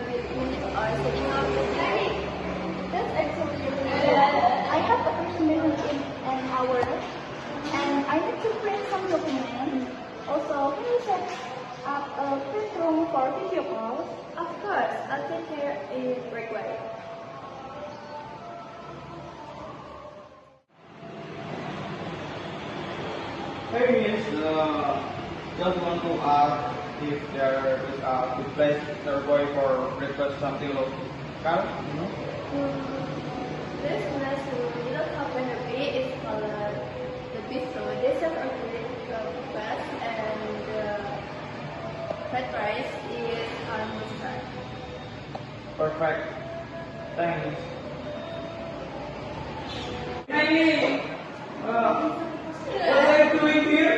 maybe minutes or setting up the planning. That's actually really good. I have a presentation in an hour, and I need to print some documents. Also, can you set up a print room for video calls? Of course, I'll take care if required. Hey Miss, just want to ask if there is a good place survey for breakfast something local. This little cafe is called the Bistro. They serve a great breakfast and the fried rice is on the side. Perfect. Thanks. Hey, what are you doing here?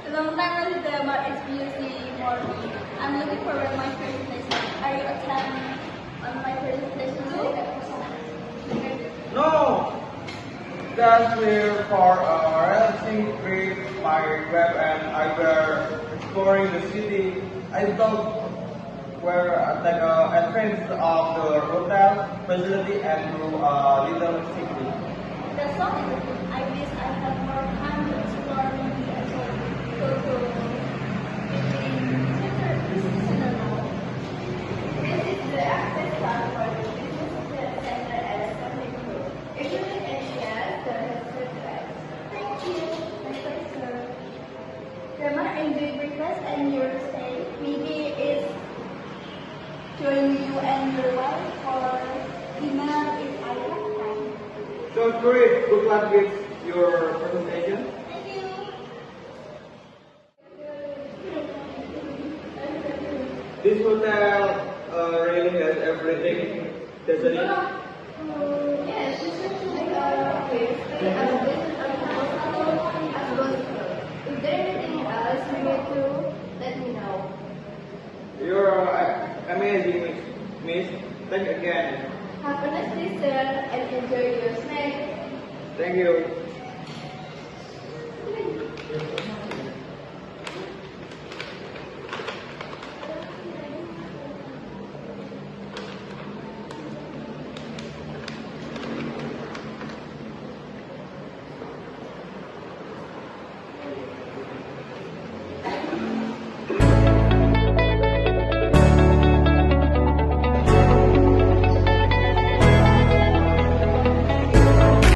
Long time no see, but it's usually morning. I'm looking forward to my presentation. Are you attending on my presentation too? No, just we're for a relaxing trip. My web and I were exploring the city. I thought we're at like a entrance of the hotel facility and through a little city. That's all. I wish I had more time to explore maybe I could go to business center now. This is the access plan for the business center at Sunday Group. If you need any chance, the address. Thank you. My pleasure. Grandma, enjoy breakfast and your stay. Maybe it's join you and your wife for dinner if I have time. So great. Good luck with your presentation. Thank you. This hotel really has everything, doesn't it? Yes, this is like a place as a business as well as if there is anything else you need to let me know. You're amazing, Miss. Thank you again. Have a nice day, sir, and enjoy your snack. Thank you.